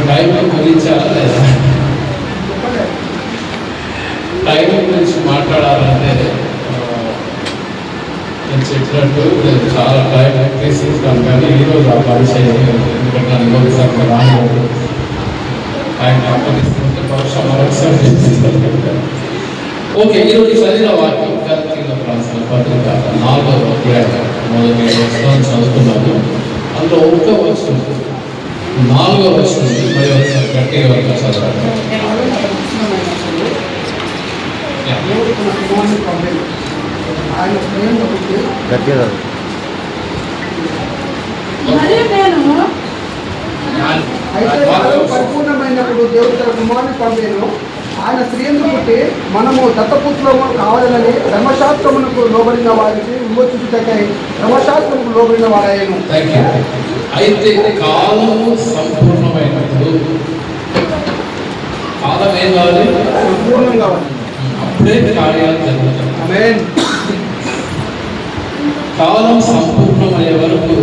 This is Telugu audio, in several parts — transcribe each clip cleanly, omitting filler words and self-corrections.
టైం గురించాలా లేదా? టైం గురించి మాట్లాడాలంటే నేను చెప్పినట్టు నేను చాలా టైం తీసుకుంటాను, కానీ ఈరోజు ఆ పరిచయం ఎందుకంటే నన్ను ఒకసారి రాలేదు. టైం తీసుకుంటే బహుశా మరొకసారి. ఓకే, ఈరోజు చదివిన వాక్యం గలతీయులకు రాసిన పత్రిక 4వ అధ్యాయం మొదటి వచనం చదువుతున్నాను. అందులో ఒక్క వచనం 4వ వచనం మరి ఒకసారి గట్టిగా చదవాలి. పరిపూర్ణమైనప్పుడు దేవుడు తన కుమారుని పంపేను. ఆయన స్త్రీయందు పుట్టి మనము దత్తపుత్రము కావాలని ధర్మశాస్త్రమునకు లోబడిన వారికి విమోచించుటకై ధర్మశాస్త్రముకు లోబడిన వాడాయను. అయితే కాలము సంపూర్ణమైనప్పుడు, కాలం ఏం కావాలి? సంపూర్ణం కావాలి. అప్పుడే కార్యాలు జరుగుతాయి. ఆమేన్. కాలం సంపూర్ణమయ్యే వరకు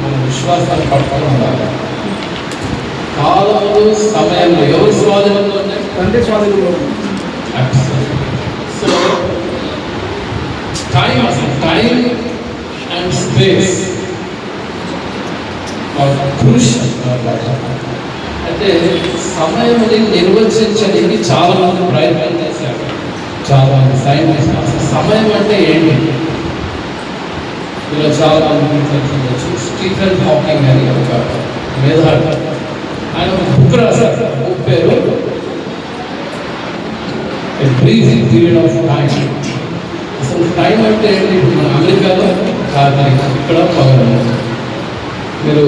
మన విశ్వాసాన్ని పట్టుకుని ఉండాలి. కాలంలో సమయంలో ఎవరి స్వాధీనంలో ఉన్నాయి? తండ్రి స్వాధీనంలో. So time and space crucial. అంటే సమయాన్ని నిర్వచించడానికి చాలా మంది ప్రయత్నం చేశారు, చాలా మంది సైంటిస్ట్. అసలు సమయం అంటే ఏంటి? ఇలా చాలా మంది తెలుసుకోవచ్చు. స్టీఫెన్ హాకింగ్ అని ఒక మేధావి, ఆయన ఒక బుక్ రాశారు. బుక్ పేరు A Brief Period of Time. అసలు టైం అంటే ఏంటి? మన అమెరికాలో రాత్రి, ఇక్కడ పగలు. మీరు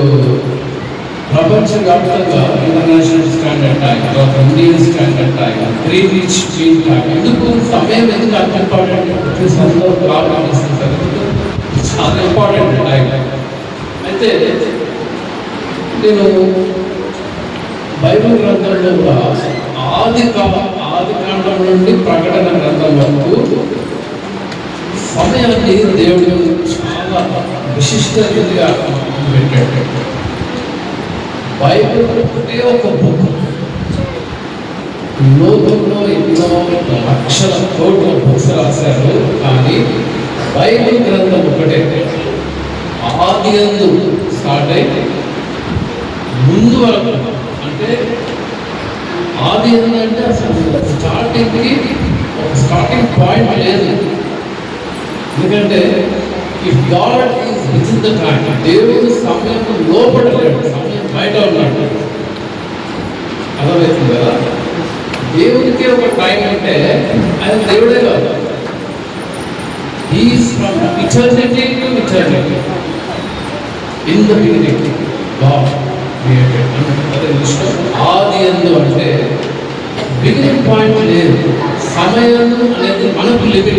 ప్రపంచవ్యాప్తంగా ఇంటర్నేషనల్ స్టాండర్డ్ టైం, తర్వాత Indian standard time, Greenwich mean time. ఎందుకు సమయం ఎందుకు అంత ఇంపార్టెంట్? అందరూ ప్రాబ్లం చేస్తుంటారు, చాలా ఇంపార్టెంట్ టైం. అయితే నేను బైబిల్ గ్రంథంలో కూడా ఆది కాండం నుండి ప్రకటన గ్రంథం వరకు సమయాన్ని దేవుడు చాలా విశిష్టతగా పెట్టాడు. బైబిల్ ఒకటే ఒక బుక్, లోకంలో ఎన్నో లక్షల కోట్ల బుక్స్ రాశారు, కానీ బైబిల్ గ్రంథం ఒకటే. ఆది యందు స్టార్ట్ అయి ముందు వరకు, అంటే ఆది ఏంటంటే అసలు స్టార్టింగ్కి ఒక స్టార్టింగ్ పాయింట్ లేదు. ఎందుకంటే if God is with in the time, దేవుడు సమయం లోపల లేడు, సమయం బయట ఉన్నాడు. అర్థమవుతుంది కదా? దేవుడికి ఒక టైం అంటే ఆయన దేవుడే కాదు, is from eternity to eternity. In the beginning God created. అదే విషయం. ఆది యందు అంటే బిగినింగ్ పాయింట్ లేదు. సమయం అనేది మనకు లిమిట్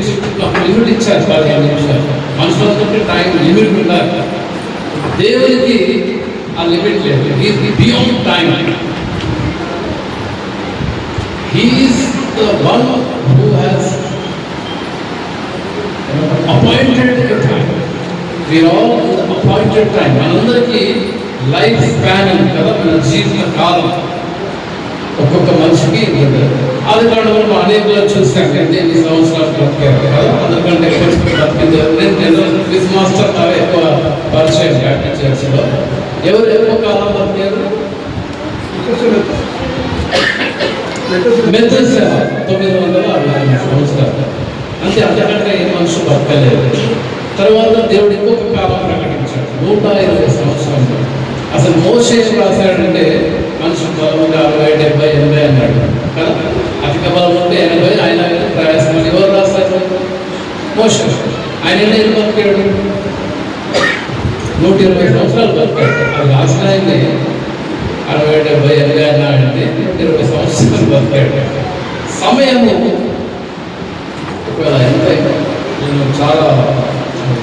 ఇచ్చారు. 15 నిమిషాలు మనుషులంటే టైం లిమిట్ ఉండాలి. దేవునికి ఆ లిమిట్ లేదు. He beyond time. He is the one who has appointed time. We are all in the appointed time. మనందరికీ లైఫ్ స్పాన్ ఉంది కదా, మన జీవిత కాలం ఒక్కొక్క మనిషికి అది కావడం అనేకలు చూసాక 8 సంవత్సరాలు బ్రతికారు కదా, అందరికంటే ఎక్కువ క్విజ్ మాస్టర్ అవి ఎక్కువ పరిచయం బ్యాప్టిస్ట్ చర్చిలో. ఎవరు ఎక్కువ కాలం బ్రతికారు? మెతుసేల 960 సంవత్సరాలు. అంతకంటే ఏ మనుషులు బతకలేదు. తర్వాత దేవుడు ఇంకొక కాలం ప్రకటించాడు, 120 సంవత్సరాలు. అసలు మోషే ఏం రాశాడంటే మనిషి 60, 70, 80 అన్నాడు కదా. అధిక బలం ఉంటే 80, ఆయన ప్రయాసం. ఎవరు రాశారు? మోషే. ఆయన ఏం బతికాడు? 120 సంవత్సరాలు బతికాడు. అది రాసిన ఆయన్ని 60, 70, 80 అన్నాడంటే 120 సంవత్సరాలు బతికాడు. సమయము ఒకవేళ ఎంత, నేను చాలా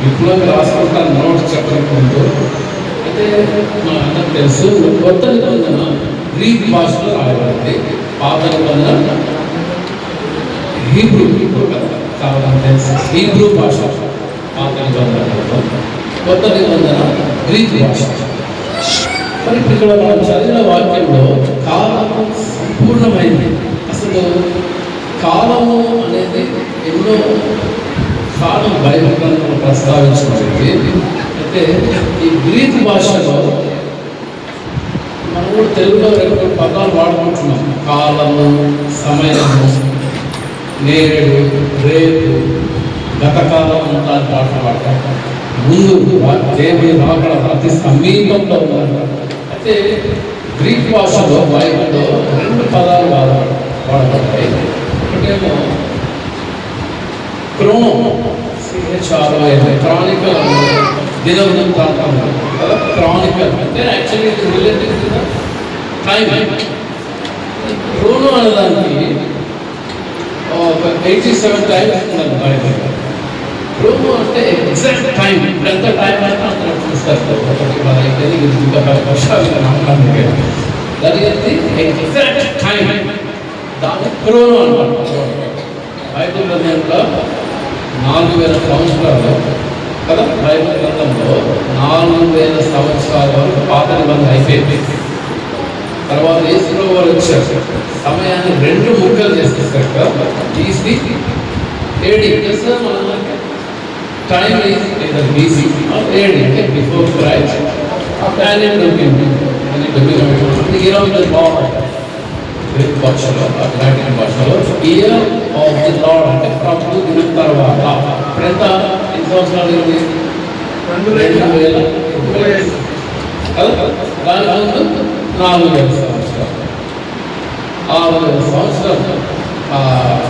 విపులంగా రాసుకుంటాను నోట్స్ చెప్పకుండా. అయితే మా అందరికి తెలుసు, కొత్త నిబంధన గ్రీక్ భాషలో రాయబడింది, పాత నిబంధన హీబ్రూ కదా, చాలా తెలుసు. హీబ్రూ భాష పాత నిబంధన, కొత్త నిబంధన గ్రీక్ భాష. మరి ఇప్పుడు ఇక్కడ మనం చదివిన వాక్యంలో కాలము సంపూర్ణమైంది. అసలు కాలము అనేది ఎన్నో కాలం బైబిల్ గ్రంథంలో ప్రస్తావించబడింది. అయితే ఈ గ్రీకు భాషలో మనం కూడా తెలుగులో రెండు పదాలు వాడుకుంటున్నాం. కాలము, సమయము, నేరేడు, రేపు, గతకాలం అంతా పాట పాడతాం. ముందు దేవుని రాకడ అతి సమీపంలో ఉన్నారు. అయితే గ్రీక్ భాషలో బైబిల్లో రెండు పదాలు వాడబడతాయి. ఒకటేమో క్రోనో, క్రానికల్, దినవృత్తాంతం కదా. క్రానికల్ అంటే actually it related to the time. క్రోనో అనేదానికి ఒక 87 టైమ్స్ ఉన్నది బైబిల్. క్రోనో అంటే ఎగ్జాక్ట్ టైం, ఎంత టైం అయితే అంత చూస్తారు. ఒకటి మన అయితే ఇంకా 10 వర్షాలు నమ్మకానికి దాని ఎగ్జాక్ట్ టైం, దాన్ని క్రోనో అన్నమాట. బైబిల్ గ్రంథంలో 4000 సంవత్సరాలు కదా. బైబిల్ గ్రంథంలో 4000 సంవత్సరాల వరకు పాత నిబంధన అయిపోయింది. తర్వాత యేసుప్రభువు వారు వచ్చారు, సమయాన్ని 2 ముక్కలు చేసేసారు కదా. BC AD time is BC AD అంటే బిఫోర్ క్రైస్ట్ అండ్ గ్రీక్ భాషలో, లాటిన్ భాషలో ఇయర్ ఆఫ్ ది లార్డ్ అంటే ప్రభువు దినం తర్వాత. ఇప్పుడెంత ఎన్ని సంవత్సరాలు ఉంది? 2000 కదా. దాని ముందు 4000 సంవత్సరాలు, 6000 సంవత్సరాలు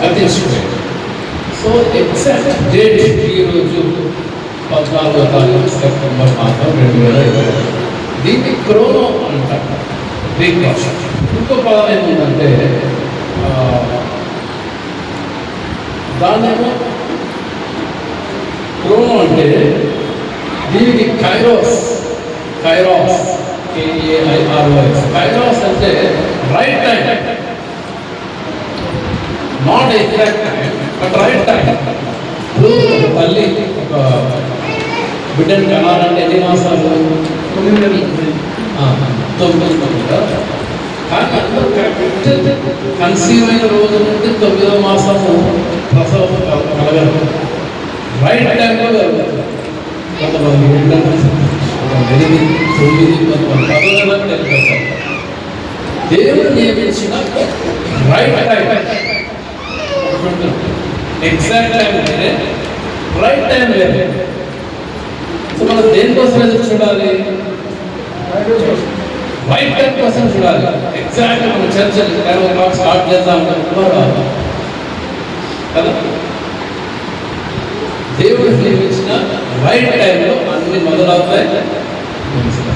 గతించిపోయాయి. సో ఎగ్జాక్ట్ డేట్ ఈరోజు 14వ తారీఖు సెప్టెంబర్ మాసం 2020. దీన్ని క్రోనో అంటారు గ్రీక్ భాష. ఇంకో పదం ఏముందంటే దాన్నేమో క్రోనో అంటే దీనికి కైరోస్, KAIROS, కైరోస్ అంటే right time, not exact time but right time. తల్లి ఒక బిడ్డను కనాలంటే ఎన్ని మాసాలు? 9 నెలలు. కానీ అందరూ కరెక్ట్ కన్సీవ్ అయిన రోజు నుండి 9వ మాసము ప్రసవం కలగదు. రైట్ టైంలో కలుగుతుంది. కొంతమంది 8 నెలలు, 8, 9, 10 నెలలకు వెళ్ళిపోతారు. దేవుడు నియమించిన రైట్ టైం, ఎగ్జాక్ట్ టైం వేరే, రైట్ టైం వేరే. సో మనం దేనికోసం ఎదురు చూడాలి? రైట్ టైం కోసం చూడాలి. ఎగ్జాక్ట్ మనం చర్చ స్టార్ట్ చేద్దాం కదా. దేవుడు నియమించిన రైట్ టైంలో అన్ని మొదలవుతాయి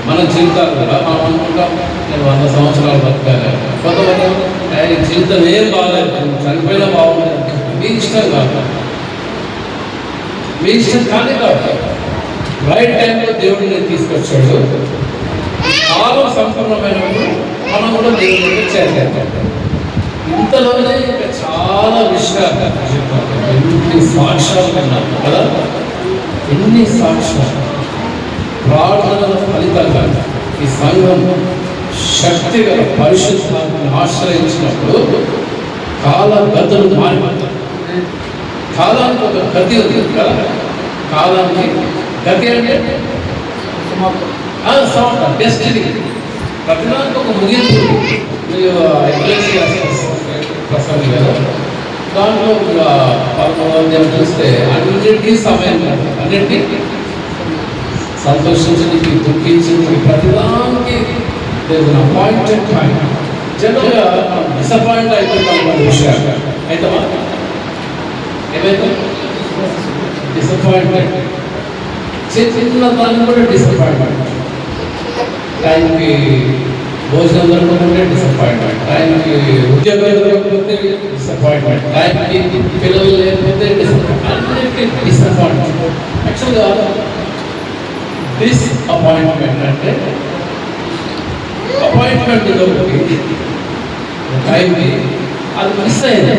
మన జీవితాలు కూడా. మనం అనుకుంటాం నేను 100 సంవత్సరాలు బతకాలి, కొంతమంది జీవితం ఏం బాగాలేదు, చనిపోయినా బాగుంటుంది. మీ ఇష్టం కాదు, మీ ఇష్టం కానీ కాదు. రైట్ టైంలో దేవుడిని తీసుకొచ్చాడు. కాలం సంపూర్ణమైనప్పుడు మనం కూడా దేవుడిని చేద్దాం. ఇంతలోనే ఇంకా చాలా విషయాలు, ఎన్ని సాక్ష్యాలు విన్నాము కదా. ఎన్ని సాక్ష్యాలు, ప్రార్థనల ఫలితంగా ఈ సంఘం శక్తిగల పరిశుద్ధాన్ని ఆశ్రయించినప్పుడు కాల గతులు మారిపోతాయి. కాలానికి ఒక గతి ఉంది కదా. కాలానికి గతి అంటే డెస్టినీ. ప్రతిదానికి ఒక ముగింపు. ప్రసంగి కదా, దాంట్లో 13వ అధ్యాయం చూస్తే అన్నింటికీ సమయం కాదు. అన్నింటికీ సంతోషించడానికి, దుఃఖించడానికి, ప్రతిదానికి అపాయింటెడ్ టైం. జనరల్గా డిసప్పాయింట్ అయిపోతాం మన విషయాలు. అయితే ఏమైతే డిసప్పాయింట్మెంట్, చిన్న దాన్ని కూడా డిసప్పాయింట్మెంట్. టైంకి భోజనం దొరకకుంటే డిసప్పాయింట్మెంట్, టైంకి ఉద్యోగం దొరకకపోతే డిసప్పాయింట్మెంట్, టైంకి పిల్లలు లేకపోతే అన్నిటికీ డిసప్పాయింట్మెంట్. యాక్చువల్గా డిసప్పాయింట్మెంట్ అంటే అపాయింట్మెంట్ దొరికి టైంకి అది మిస్ అయింది.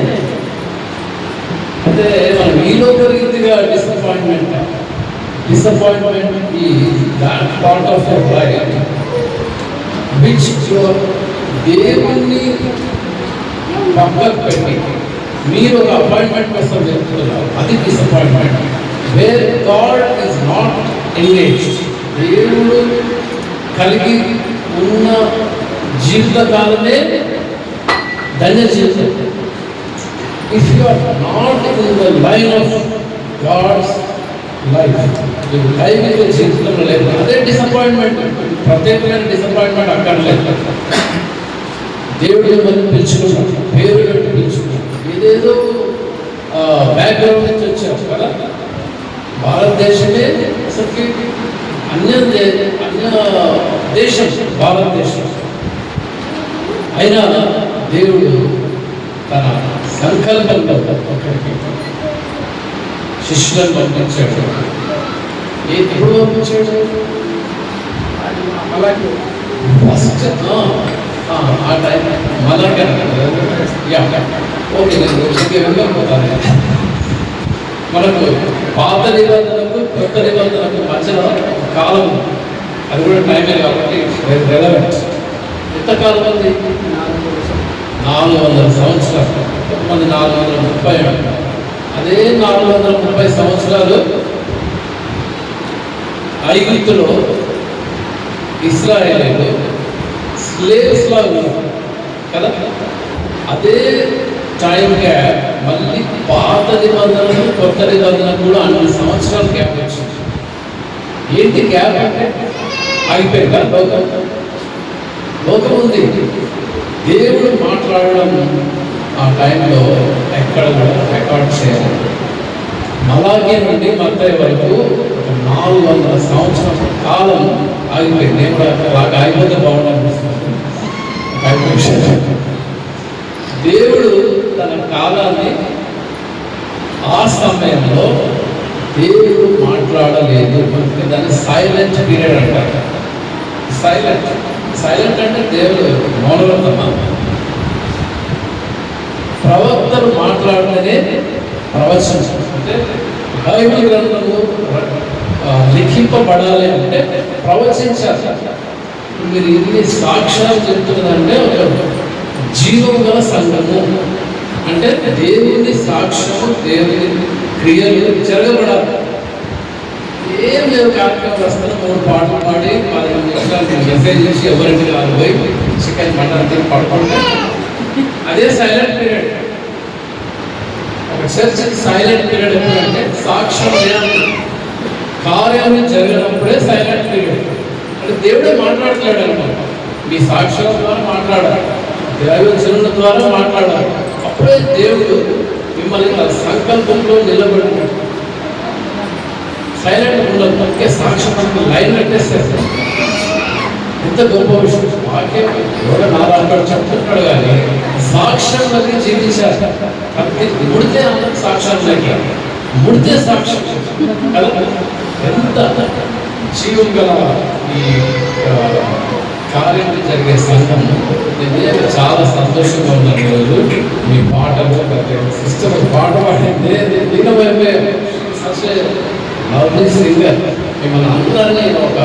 అంటే మనం ఈలో రీతిగా disappointment is that part of your life. Which దేవుణ్ణి పక్కకు పెట్టి మీరు ఒక అపాయింట్మెంట్ కోసం చెప్తున్నారు, అది disappointment. Where God is not engaged, దేవుడు కలిగి ఉన్న జీవితకాలమే ధన్య జీవితం. If you are not in the line of God's life, దైవిక జీవితంలో లేదు, అదే డిసప్పాయింట్మెంట్. ప్రత్యేకమైన డిసప్పాయింట్మెంట్ అక్కడ లేదు. దేవుడు మిమ్మల్ని పిలుచుకున్నాడు, పేరు పెట్టి పిలుచుకున్నాడు. ఏదేదో బ్యాక్గ్రౌండ్ నుంచి వచ్చారు కదా, భారతదేశమే అసలుకి అన్య దేశం భారతదేశం. అయినా దేవుడు తన సంకల్పంలో ఒకరికి శిష్యులను పంపించాడు. ఎప్పుడు పంపించాడు? అలాగే ఫస్ట్ ఆ టైం మదర్ ఓకే, నేను వెళ్ళకపోతాను. మనకు పాత నిబంధనకు కొత్త నిబంధనకు మధ్యలో కాలం, అది కూడా టైమే కాబట్టి రెలవెంట్. ఎంతకాలం ఉంది? 400 సంవత్సరాలు. కొంతమంది 430 అంటారు. అదే 430 సంవత్సరాలు ఐగుప్తులో ఇశ్రాయేలీయులు స్లేవ్స్ లా ఉన్నారు కదా. అదే టైం గ్యాప్ మళ్ళీ పాత నిబంధనలు కొత్త నిబంధనలు కూడా అన్ని సంవత్సరాలు గ్యాప్ వచ్చింది. ఏంటి గ్యాప్ అంటే? అయిపోయిందా లోకం? లోకం ఉంది. దేవుడు మాట్లాడడం ఆ టైంలో ఎక్కడ కూడా రికార్డ్ చేయాలి. మలాకి నుండి మత్తయి వరకు 400 సంవత్సరాల కాలం ఆగిపోయింది. నేను కూడా అలాగ ఆగిపోతే బాగుండనిపిస్తుంది. దేవుడు తన కాలాన్ని ఆ సమయంలో దేవుడు మాట్లాడలేదు, దాన్ని సైలెంట్ పీరియడ్ అంటారు. సైలెంట్ అంటే దేవుడు మౌనవ్రతమా? ప్రవక్తలు మాట్లాడలేదే ప్రవచనం. అంటే బైబిల్ గ్రంథము లిఖింపబడాలి అంటే ప్రవచించాలి. మీరు ఇన్ని సాక్ష్యాలు చెప్తున్నదంటే ఒక జీవం గల సంఘము అంటే దేవుని సాక్ష్యము, దేవుని క్రియలు జరగబడాలి. ఏం లేవు, కార్యక్రమం వస్తాను 3 పాటలు పాడి 15 నిమిషాలు మెసేజ్ చేసి ఎవరింటికి వాళ్ళు పోయి చికెన్ మటన్ తిని పడుకుంటే అదే సైలెంట్ పీరియడ్. ఒక చర్చ్ సైలెంట్ పీరియడ్ ఎప్పుడంటే సాక్ష్యం కార్యాలు జరిగినప్పుడే సైలెంట్ పీరియడ్. అంటే దేవుడే మాట్లాడతాడు అనమాట. మీ సాక్ష్యం ద్వారా మాట్లాడాలి, దైవజనుల ద్వారా మాట్లాడాలి. అప్పుడే దేవుడు మిమ్మల్ని తన సంకల్పంలో నిలబెట్టాడు. సైలెంట్ ఉండదు, అందుకే సాక్ష్యం లైన్ పెట్టేస్తారు. ఎంత గొప్ప విషయం! వాక్యం ఎవడో నారాయణ చెప్తున్నాడు కానీ సాక్ష్యం బట్టి జీవించారు. ప్రతి ముడితే అందరికి సాక్ష్యాలు ముడితే సాక్ష్యం కదా. ఎంత జీవం గల ఈ కార్యం జరిగే సంఘం. నేను చాలా సంతోషంగా ఉన్నాను ఈరోజు. మీ పాటలు సిస్టమ్ పాట పాడిందే దీనమైపోయే లవ్లీ సింగర్. మిమ్మల్ని అందరినీ ఒక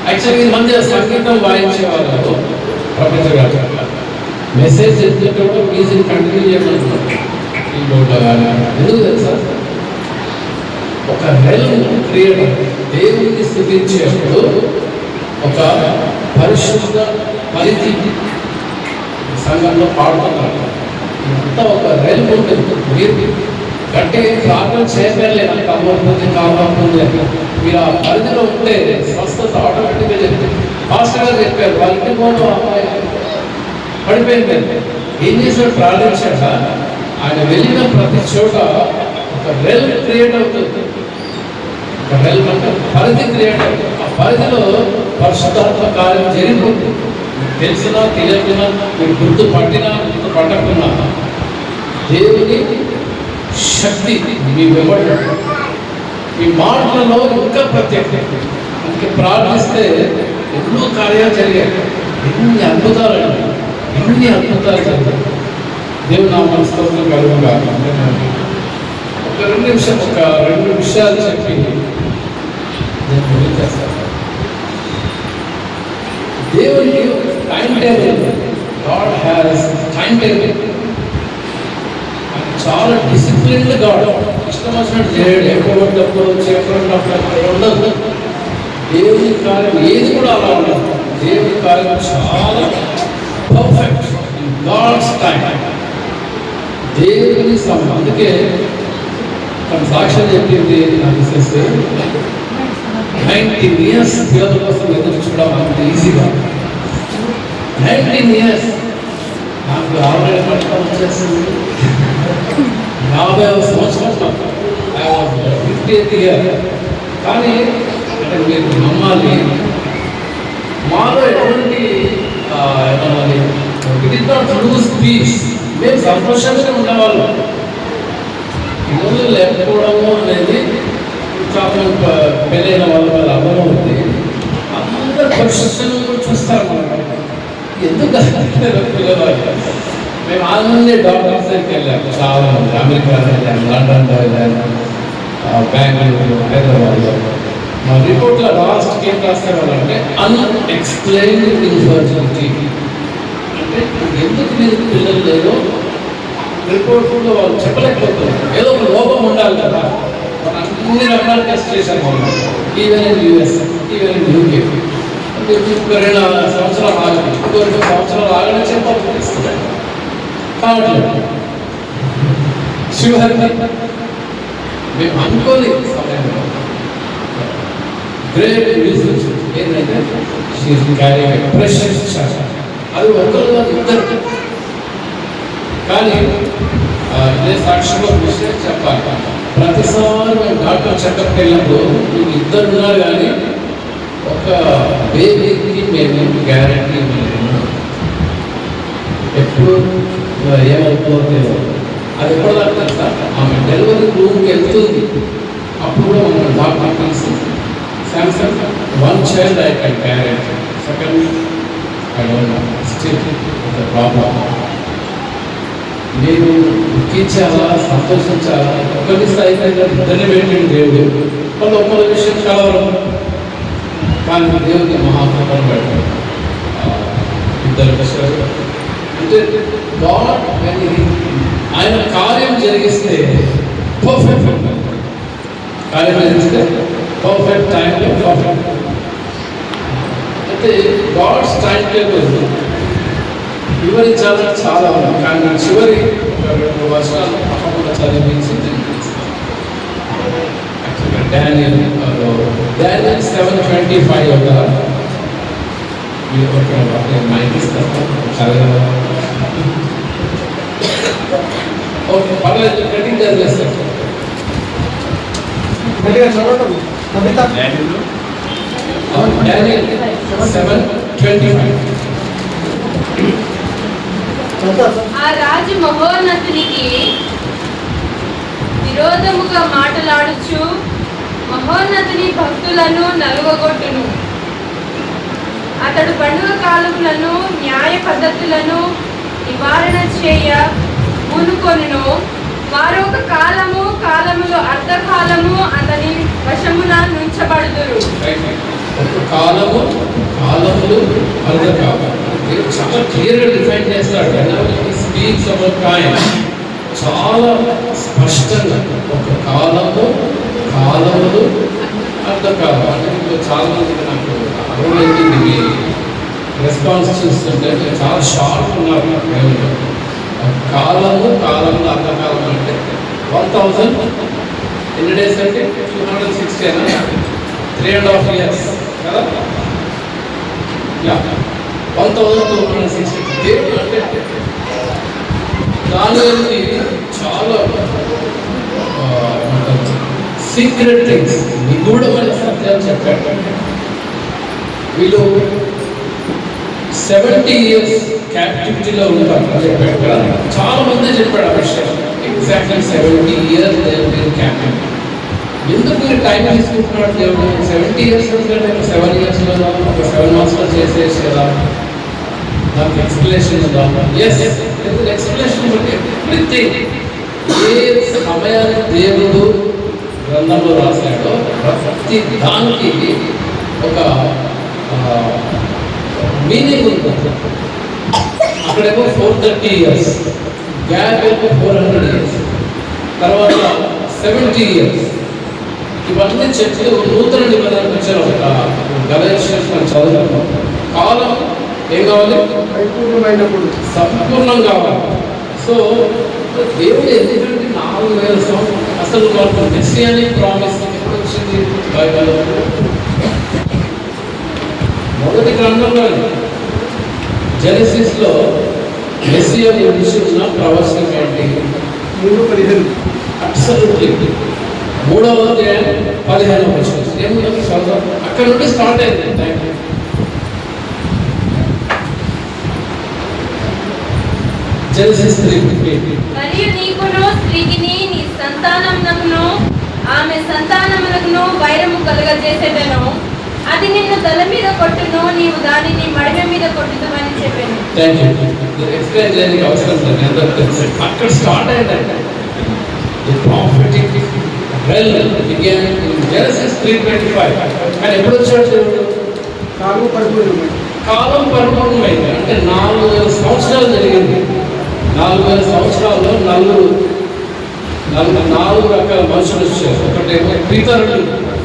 యాక్చువల్గా ఈ మధ్య సంగీతం వాయించే వాళ్ళు ప్రొఫెసర్ గారు మెసేజ్ చెప్తున్నప్పుడు మ్యూజిక్ కంటిన్యూ చేయమంటున్నారు ఈ బోర్డులో కానీ. ఎందుకు తెలుసా? ఒక రెల్మ్ క్రియేట్ దేవుడిని స్థుతించేప్పుడు ఒక పరిశుద్ధ పరిధి సంఘంలో పాడుతున్నారు. అంతా ఒక రెల్మ్ ఉంటుంది. మీరు గట్టి ప్రార్థన చేయలేదు, నాకు అవ్వకపోతే కావాలనుకుంది. మీరు ఆ పరిధిలో ఉంటే స్వస్థత ఆటోమేటిక్గా చెప్తారు. మాస్టర్ గారు చెప్పారు, వాళ్ళ ఇంటి పోను అమ్మాయి పడిపోయింది. ఏం చేశాడు? ప్రార్థించాక ఆయన వెళ్ళిన ప్రతి చోట ఒక రెల్మ్ క్రియేట్ అవుతుంది. ఒక రెల్మ్ అంటే పరిధి క్రియేట్ అవుతుంది. ఆ పరిధిలో పరిశుద్ధాత్మ కార్యం జరిగిపోతుంది. తెలిసినా తెలియకున్నా, మీరు గుర్తు పట్టినా గుర్తు పట్టకున్నా దేవుని శక్తి మీ వెంబడి, మీ మాటలలో ఇంకా ప్రత్యేకత. అందుకే ప్రార్థిస్తే ఎన్నో కార్యాలు జరిగాయి. ఎన్ని అద్భుతాలు జరిగాయి. దేవుడు నా మనస్తత్వం కలుగుగా. ఒక 2 విషయాలు చెప్పి నేను ముగించేస్తాను. దేవునికి time table, God has time table. చాలా డిసిప్లిన్డ్ గాడ్, ఇష్టం వచ్చినట్టు చేయడు. ఎప్పుడప్పుడు చెప్పినప్పుడు ఉండదు. దేవుని కార్యం ఏది కూడా అలా ఉండదు. దేవుని కార్యం చాలా పర్ఫెక్ట్ ఇన్ గాడ్స్ టైం. దేవుని సమయం. అందుకే తన సాక్ష్యం చెప్పింది నాకు తెలిసి 19 years పిల్లల కోసం ఎదురు చూడడం అంత ఈజీగా. 19 years నాకు ఆల్రెడీ పట్టడం వచ్చేసింది. 50వ సంవత్సరం 50th year. కానీ అంటే మీరు నమ్మాలి, మాలో ఎటువంటి పీస్, మేము సంతోషంగా ఉండేవాళ్ళు. పిల్లలు లేకపోవడము అనేది చాలా పెళ్ళైన వాళ్ళ అర్థం ఉంది. అందరు క్వశ్చన్ చూస్తారు మనం, ఎందుకు పిల్లవాళ్ళు. మేము ఆనందే డాక్టర్స్ దగ్గరికి వెళ్ళాము, చాలా మంది అమెరికా వెళ్ళాము, లండన్లో వెళ్ళాము, బెంగళూరు, హైదరాబాద్లో. మా రిపోర్ట్లో లాస్ట్కి ఏం రాస్తారంటే అన్ఎక్స్ప్లెయిన్డ్ ఇన్ఫర్టిలిటీ. అంటే ఎందుకు మీరు పిల్లలు లేదో రిపోర్ట్లో వాళ్ళు చెప్పలేకపోతున్నారు. ఏదో ఒక లోపం ఉండాలి కదా. అన్ని రకాల టెస్ట్ చేశాను వాళ్ళు, even in US, even in UK. 2 సంవత్సరాలు ఆగదు, 2 సంవత్సరాలు ఆగడం చెప్పాలి కావట్లేదు. శివహరి మేము అనుకోని సమయంలో గ్రేట్ న్యూస్ వచ్చింది. ఏంటంటే ప్రెషర్స్ అది ఒకరు కాదు, ఇద్దరు. కానీ ఇదే సాక్షిలో విషయం చెప్పాలి. ప్రతిసారి మేము డాక్టర్ చెకప్కి వెళ్ళినప్పుడు మీకు 2 ఉన్నారు, కానీ ఒక బేబీకి మేము గ్యారెంటీ ఇవ్వలేము. ఎప్పుడు ఏమైపోతుందో అది ఎప్పటిదాకా తెలుసా, ఆమె డెలివరీ రూమ్కి వెళ్తుంది. అప్పుడు కూడా మనం డాక్టర్ కలిసి Samsung 1 child I can guarantee, second I don't know, still the problem. నేను దుఃఖించాలా సంతోషించాలా, ఒకరి స్థాయిలో ఇద్దరిని పెట్టిన దేవుడు. వాళ్ళు ఒక్కరి విషయం కావాలి, కానీ దేవుడికి మహాకృపను పెట్టాడు. ఇద్దరు విషయాలు అంటే గాడ్ ఆయన కార్యం జరిగిస్తే పర్ఫెక్ట్, కార్యం జరిగిస్తే పర్ఫెక్ట్ టైంలో పర్ఫెక్ట్. అయితే గాడ్స్ టైం టేబుల్ వివరించాలని చాలా ఉంది, కానీ చివరి 2 వర్షాలు తప్పకుండా చదివించి డానియల్ 7:25 ఒక మైక్ ఇస్తారు చదవాలి. ఓకే, పర్లేదు, కటింగ్ చదివేస్తారు. డానియల్ 7:25. ఆ రాజు మహోన్నతునికి విరోధముగా మాటలాడుచు మహోన్నతుని భక్తులను నలుగగొట్టును. అతడు పండుగ కాలములను న్యాయ పద్ధతులను నివారణ చేయ పూనుకొనును. వారు ఒక కాలములో అర్ధకాలము అతని వశమున నుంచబడుదురు. కాలములు అర్ధకాలం చాలా క్లియర్గా డిఫైన్ చేస్తాడు. స్పీక్స్ అబౌట్ టైం చాలా స్పష్టంగా. ఒక కాలములు అర్ధకాలం అంటే చాలా మందికి నాకు అర్థమైంది. రెస్పాన్స్ చూస్తుంటే చాలా షార్ప్ ఉన్నారు. కాలము అర్ధకాలం అంటే 1000 ఎన్ని డేస్ అంటే 260 3.5 years కదా. 1260 దేవుడు అంటే దానిలోని చాలా సీక్రెట్ థింగ్స్, నిగూఢమైన సత్యాలు చెప్పాడు. వీళ్ళు 70 years క్యాప్టివిటీలో ఉంటారు అని చెప్పాడు కదా. చాలా మంది చెప్పాడు ఆ విషయం. ఎగ్జాక్ట్లీ 70 years దేవుడు క్యాప్టివిటీ. ఎందుకు మీరు టైం తీసుకుంటున్నాడు దేవుడు? 70 years ఎందుకంటే 7 yearsలో ఒక 7 monthsలో చేసేసి కదా. దానికి ఎక్స్ప్లెనేషన్ ఉందా? ఎస్, ఎక్స్ప్లెనేషన్ బట్టి ఎవ్రీథింగ్ ఏ సమయాన్ని దేవుడు గ్రంథంలో రాశాడో ప్రతి దానికి ఒక మీనింగ్ ఉంది. అక్కడేమో 430 years, గ్యాప్ ఏమో 400 years, తర్వాత 70 years. ఇవన్నీ చెప్తూ నూతన నిబంధనకు వచ్చారు. ఒక గలతీయులు మనం చదువుతాం. కాలం ఏం కావాలి? పరిపూర్ణమైనప్పుడు సంపూర్ణం కావాలి. సో దేవుడు ఎందుకంటే 4000 సంవత్సరాలు అసలు మనకు మెస్సియానిక్ ప్రామిస్ ఎప్పుడు వచ్చింది? బైబిల్ మొదటి గ్రంథంలో జెనసిస్లో మెస్సియా గురించి ఉన్న ప్రవచనం ఏంటి? 3:15 అబ్సల్యూట్లీ 3వ అధ్యాయం 15వ వచనం. ఏముంటుంది చదువు, అక్కడ నుండి స్టార్ట్ అయింది టైం. జెనసిస్ 3:15. మరియు నీకును స్త్రీకిని నీ సంతానమునకును ఆమె సంతానమునకును వైరము కలుగజేసేదను. అది నిన్ను తల మీద కొట్టును, నీవు దానిని మడిమ మీద కొట్టుదువని చెప్పాను. Thank you. ఎక్స్ప్లెయిన్ చేయడానికి అవసరం లేదు, అందరికీ తెలుసు. అక్కడ స్టార్ట్ అయిందంటే the prophetic realm began in Genesis 3:25. కానీ ఎప్పుడు వచ్చాడు దేవుడు? కాలం పరిపూర్ణమైనది. కాలం పరిపూర్ణమైంది అంటే 4000 సంవత్సరాలు జరిగింది. 4000 సంవత్సరాల్లో నాలుగు రకాల మనుషులు వచ్చారు. ఒకటేమో పితరులు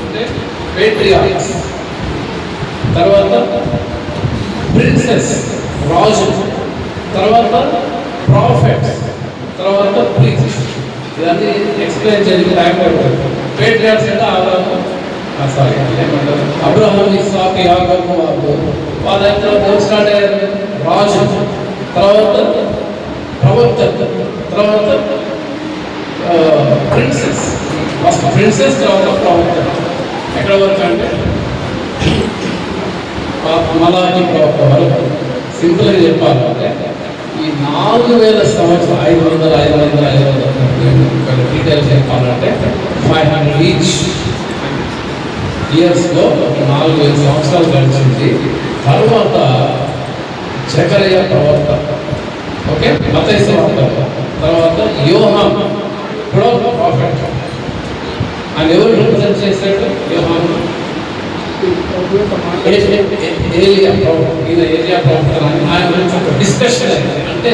అంటే పేట్రియార్క్స్, తర్వాత ప్రిన్సెస్ రాజు, తర్వాత ప్రాఫెట్స్, తర్వాత ప్రీస్ట్. ఇవన్నీ ఎక్స్ప్లెయిన్ చేయడానికి టైం పడుతుంది. పేట్రియార్క్స్ అంటే అబ్రహాం, ఇస్సాకు, యాకోబు వాళ్ళ దగ్గర స్టార్ట్ అయ్యారు. రాజు, తర్వాత ప్రవక్త, తర్వాత ప్రిన్సెస్. ఫస్ట్ ప్రిన్సెస్, తర్వాత ప్రవక్త. ఎక్కడ వరకు అంటే మలాకి ప్రవక్త వరకు. సింపుల్గా చెప్పాలంటే ఈ 4000 సంవత్సరాలు 500 డీటెయిల్స్ చెప్పాలంటే 500 ఈచ్ ఇయర్స్లో 4000 సంవత్సరాలు గడిచింది. తర్వాత జకరియా ప్రవక్త, ఓకే, మత్తయి ప్రవక్త, తర్వాత యోహాను కూడా ప్రాఫెట్. ఆయన ఎవరు రిప్రజెంట్ చేశాడు? యోహాను ఏలియా ప్రవక్త. ఈయన ఏలియా ప్రవక్త. ఆయన గురించి ఒక డిస్కషన్ అయింది. అంటే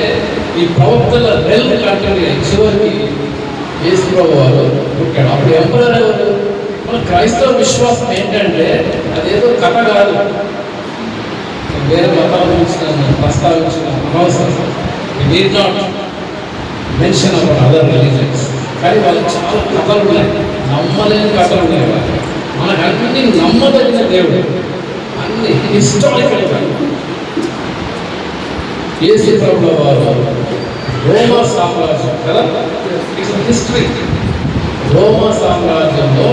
ఈ ప్రవక్తల రెల్మ్ కంటిన్యూ చివరికి యేసు ప్రభు వారు పుట్టాడు. అప్పుడు ఎంపరర్ ఎవరు? మన క్రైస్తవ విశ్వాసం ఏంటంటే అదేదో కథ కాదు, వేరే మతాల గురించి ప్రస్తావించిన అనవసరం. Need not mention about other religions. కానీ వాళ్ళకి చాలా కథలు ఉన్నాయి, నమ్మలేని కథలు ఉన్నాయి. మనకు అన్ని నమ్మదగిన దేవుడు, అన్ని హిస్టారికల్. యేసు ప్రభువు వారు రోమా సామ్రాజ్యం కదా, ఇట్స్ హిస్టరీ. రోమా సామ్రాజ్యంలో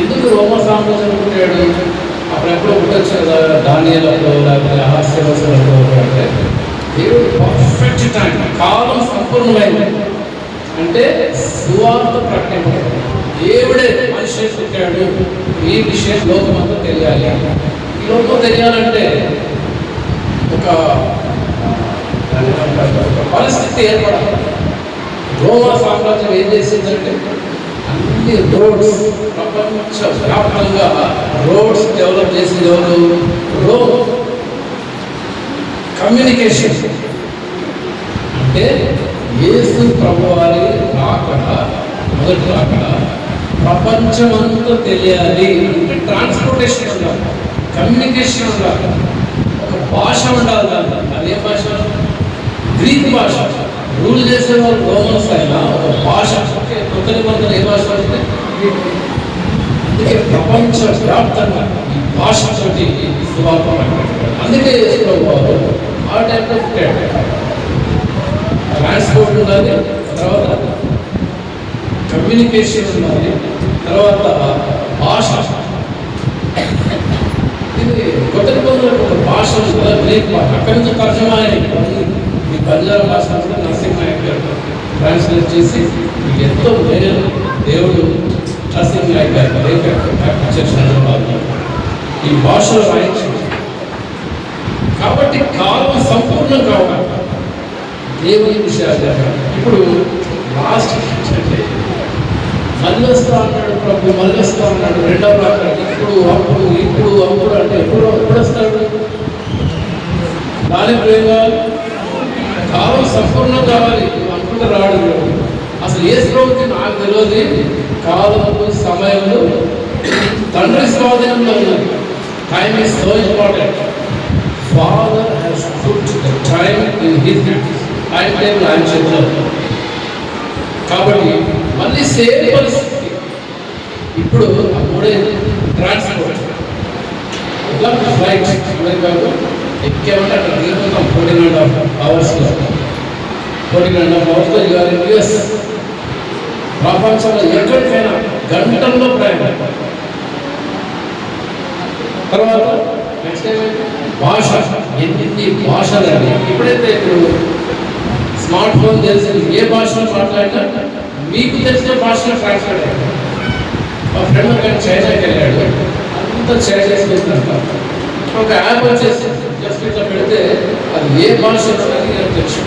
ఎందుకు రోమా సామ్రాజ్యం పుట్టాడు? అప్పుడెప్పుడో పుట్టచ్చు కదా, దానియేలులో లేకపోతే అహస్యవసులలో. అంటే దేవుడు పర్ఫెక్ట్ టైం, కాలం సంపూర్ణమైంది. అంటే సువార్త ప్రకటింపబడింది. దేవుడే మనిషి పుట్టాడు, ఈ విషయం లోకమంతా తెలియాలి. ఈ లోకం తెలియాలంటే ఒక పరిస్థితి ఏర్పడాలి. రోమా సామ్రాజ్యం ఏం చేసిందంటే అన్ని రోడ్స్, ప్రపంచ వ్యాప్తంగా రోడ్స్ డెవలప్ చేసింది ఎవరు? రోమ్. కమ్యూనికేషన్ అంటే యేసు ప్రభువారి రాకడ, మొదటి రాకడ ప్రపంచమంతా తెలియాలి అంటే ట్రాన్స్పోర్టేషన్ ఉండాలి, కమ్యూనికేషన్ ఉండాలి, ఒక భాష ఉండాలి. దాంట్లో అదే భాష గ్రీక్ భాష. రూల్ చేసే వాళ్ళు రోమన్స్ అయినా ఒక భాష. కొత్త నిబంధన ఏ భాష అంటే అందుకే ప్రపంచ వ్యాప్తంగా ఈ భాషతోటి సువార్త ప్రకటించారు. అందుకే యేసు ప్రభువు ఆ టైంలో పుట్టాడు. ట్రాన్స్పోర్ట్ ఉండాలి, తర్వాత కమ్యూనికేషన్ ఉండాలి, తర్వాత భాష. ఇది కొత్త నిబంధనలకు ఒక భాష ఉంటుంది, గ్రీక్ భాష. అక్కడి నుంచి తర్జమా ఈ బంజారా భాష నరసింహనాయక్ గారు ట్రాన్స్లేట్ చేసి ఎంతో మేలు దేవుడు నరసింహనాయక్ గారు ఈ భాషలో రాయించారు. కాబట్టి కాలం సంపూర్ణం కావాలి దేవుని విషయాలు. ఇప్పుడు లాస్ట్ అంటే మళ్ళీ వస్తా అన్నాడు ప్రభు, మళ్ళీ వస్తా అన్నాడు. రెండవ రాకడికి ఇప్పుడు అప్పుడు అంటే ఎప్పుడు వస్తాడు? దాని ప్రేమ కాలం సంపూర్ణం కావాలి, అనుకుంటే రాడు. అసలు ఏ శ్లోకి నాకు తెలియదు. కాలము సమయంలో తండ్రి స్వాధీనంలో ఉన్నది. Time is so important. Father has put the time in his hands. Time table ఆయన చేతిలో. కాబట్టి మళ్ళీ సేమ్ పరిస్థితి. ఇప్పుడు ఆ మూడే ట్రాన్స్పోర్ట్ ఇట్లా ఫ్లైట్ అమెరికాకు ఎక్కేమంటే అక్కడ దిగుతాం 14.5 అవర్స్లో. 14.5 అవర్స్లో ఇవాళ యూఎస్. ప్రపంచంలో ఎక్కడికైనా గంటల్లో ప్రయాణం. తర్వాత నెక్స్ట్ ఏమైంది? భాష. ఎన్ని భాషలు అండి. ఇప్పుడైతే ఇప్పుడు స్మార్ట్ ఫోన్ తెలిసింది. ఏ భాషలో మాట్లాడినా మీకు తెలిసిన భాషలో ట్రాన్స్లేట్ అయ్యాడు. మా ఫ్రెండ్ ఒక చైనాకి వెళ్ళాడు. అంతా చైనీస్ చేసినంత ఒక యాప్ వచ్చేసి జస్ట్ ఇట్లా పెడితే అది ఏ భాషలో అనేది తెలుసు.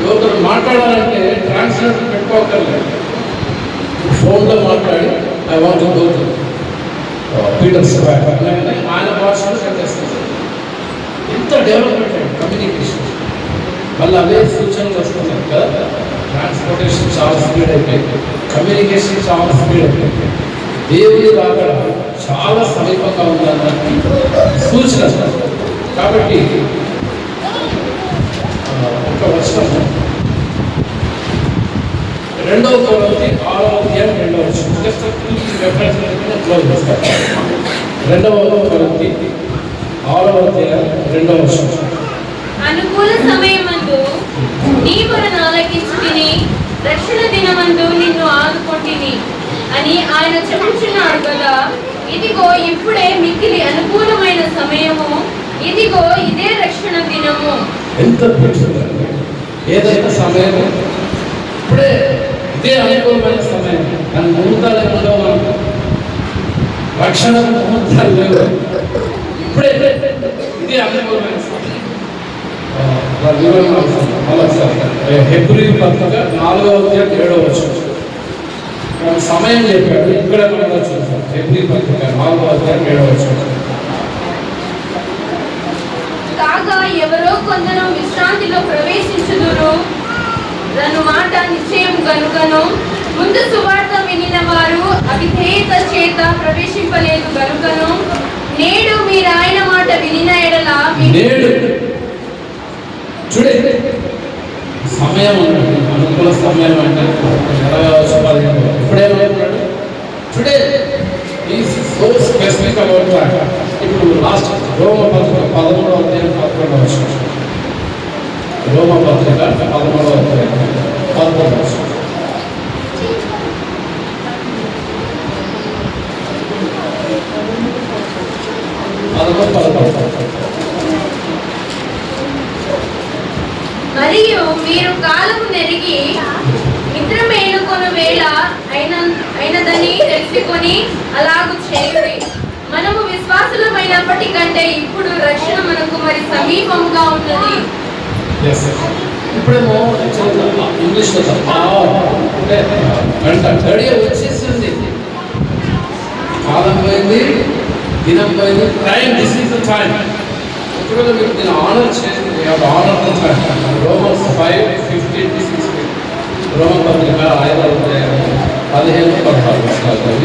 ఎవరు మాట్లాడాలంటే ట్రాన్స్లేటర్ పెట్టుకోకర్లేదు. ఫోన్లో మాట్లాడి I want go to Peter square అనగానే ఆయన భాషలో సెట్ చేస్తారు. ఎంత డెవలప్మెంట్ అయ్యింది కమ్యూనికేషన్. మళ్ళీ అవే సూచనలు వస్తున్నాయి కదా. ట్రాన్స్పోర్టేషన్ చాలా స్పీడ్ అయిపోయింది, కమ్యూనికేషన్ చాలా స్పీడ్ అయిపోయింది. దేవుడి రాక చాలా సమీపంగా ఉందన్నది సూచన. కాబట్టి ఒక వచనం 2వ కొరింథీ 6వ అధ్యాయం 2వ వచనం. జస్ట్ రెఫరెన్స్ క్లోజ్ చేస్తారు. 2వ కొరింథీ 6వ అధ్యాయం 2వ వచనం. అనుకూల సమయమందు నీ మొరను ఆలకించుకొని రక్షణ దినమందు నిన్ను ఆదుకొంటిని అని ఆయన చెప్పుచున్నాడు కదా. ఇదిగో ఇప్పుడే మిక్కిలి అనుకూలమైన సమయము, ఇదిగో ఇదే రక్షణ దినము. ఎంత ఏదైనా సమయం ఇప్పుడే, ఇదే అనుకూలమైన సమయం. దాని ముహూర్తాలు ఉండవు మనకు. రక్షణ ముహూర్తాలు లేవు. ఇప్పుడే ఇదే అనుకూలమైన సమయం. హెబ్రీ పత్రిక 4వ అధ్యాయం 7వ వచనం. సమయం చెప్పాడు. ఇక్కడ మనం చూస్తాం. హెబ్రీ పత్రిక 4వ అధ్యాయం 7వ వచనం. కాగా ఎవరో కొందరు విశ్రాంతిలో ప్రవేశించుదురు రను మాట నిశ్చయం గనుకను, ముందు సువార్త వినిన వారు అవిధేయత చేత ప్రవేశింపలేదు గనుకను, నేడు మీరు ఆయన మాట వినిన ఎడల నేడు చూడే సమయం అన్నాడు. అనుకూల సమయం అంటే ఇప్పుడేమన్నాడు? Today is so specific about that. ఇప్పుడు లాస్ట్ రోమ పత్రిక 13వ అధ్యాయం 11వ వచనం. రోమ పత్రిక 13వ అధ్యాయం 11వ వచనం. మరియు మీరు కాలము నెరిగి నిద్ర మేలుకొను వేళ అయినదని తెలుసుకొని అలాగు చేయుడి. మనము విశ్వాసులమైనప్పటికంటే ఇప్పుడు రక్షణ మనకు మరి సమీపంగా ఉన్నది. ఇప్పుడేమో ఇంగ్లీష్లో అంటే గంట గడియ వచ్చేసింది. కాలం పోయింది, దినం పోయింది. Time, this is the time. ఇప్పుడు మీరు దీన్ని ఆనర్ చేయండి. Honour the time. రోమన్స్ 5:15-16. రోమ పత్రిక 5వ అధ్యాయం 15-16 వచనాలు.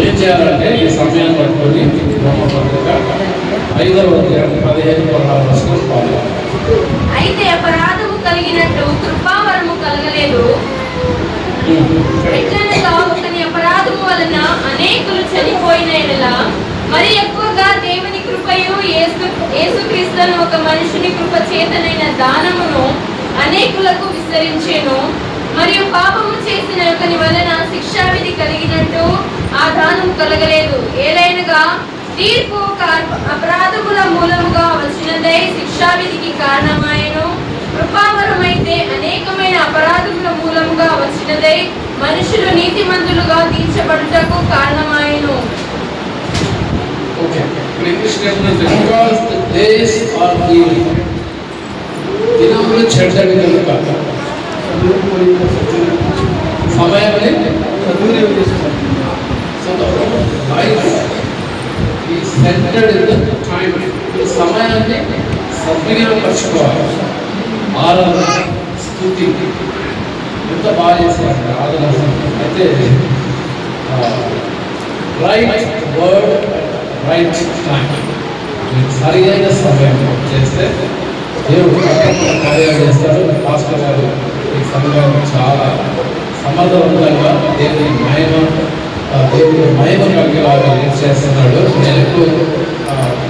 ఏం చేయాలంటే ఈ సమయాన్ని పట్టుకొని రోమ పత్రిక 5వ అధ్యాయం 15-16 వచనాలు ఫాలో. అయితే అపరాధము కలిగినట్టు కృపావరము కలగలేదు. ఎట్లనగా ఒకని అపరాధము వలన అనేకులు చనిపోయిన ఎడల మరి ఎక్కువగా దేవుని కృపయు యేసుక్రీస్తును ఒక మనుషుని కృప చేతనైన దానమును అనేకులకు విస్తరించెను. మరియు పాపము చేసిన ఒకని వలన శిక్షావిధి కలిగినట్టు ఆ దానము కలగలేదు. ఏలైనగా తీర్పు అపరాధముల మూలముగా వచ్చినదై శిక్షావిధికి కారణమాయను. కృపావరమైతే అనేకమైన అపరాధముల మూలముగా వచ్చినదై మనుషులు నీతిమంతులుగా తీర్చబడుటకు కారణమాయను. దినములు చెడ్డవి కనుక సమయాన్ని సద్వినియోగం చేసుకోవాలి. సో లైఫ్ ఈ సెంటర్డ్ ఇన్ ద టైం. ఈ సమయాన్ని సద్వినియోగపరచుకోవాలి. ఆరాధన, స్తుతి ఎంత బాగా చేశారు ఆరాధన. అయితే రైట్ వర్డ్ రైట్ టైం, సరైన సమయం చేస్తే దేవుడు కార్యాలు చేస్తాడు. పాస్టర్ గారు ఈ సమయాన్ని చాలా సమర్థవంతంగా దేవుని మహిమ కలిగేలాగా చేస్తున్నాడు. నేను ఎప్పుడు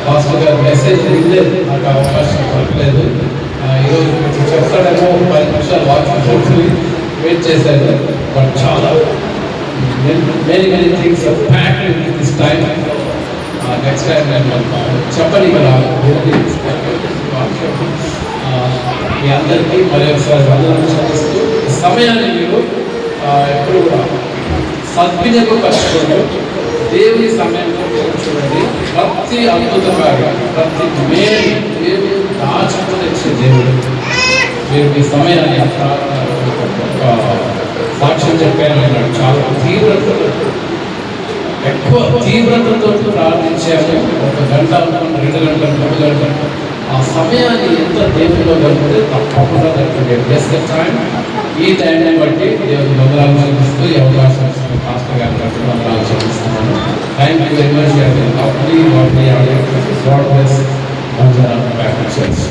పాస్టర్ గారు మెసేజ్ వినలేదు, నాకు అవకాశం దొరకలేదు. ఈరోజు కొంచెం చెప్తాడేమో 10 నిమిషాలు వాక్యం వెయిట్ చేశాను. బట్ చాలా many things packed with this time. Next time నేను చెప్పని కదా మీ అందరికీ మరి ఒకసారి వందనాలు చెల్లిస్తూ ఈ సమయాన్ని మీరు ఎప్పుడు కూడా సద్వినియోగపరచుకోండి. దేవుని సమయంలో చూడండి, ప్రతి అద్భుతకార్య, ప్రతి మేలు దేవుడు దాచుకుని ఇచ్చే దేవుడు. మీరు మీ సమయాన్ని సాక్ష్యం చెప్పాను అన్నాడు. చాలా ఎక్కువ తీవ్రతతో ప్రార్థించాము. 1 గంట, 2 గంటలు, 3 గంటలు. ఆ సమయాన్ని ఎంత దేవుడిలో గడిపితే తప్పకుండా దొరుకుతుంది. టైం ఈ టైంని బట్టి దేవుడు వందనాలు చూపిస్తూ ఈ అవకాశం ఇస్తున్న పాస్టర్ గారిని బట్టి వందనాలు చూపిస్తున్నాను. Thank you very much. God bless Banjara Baptist Church.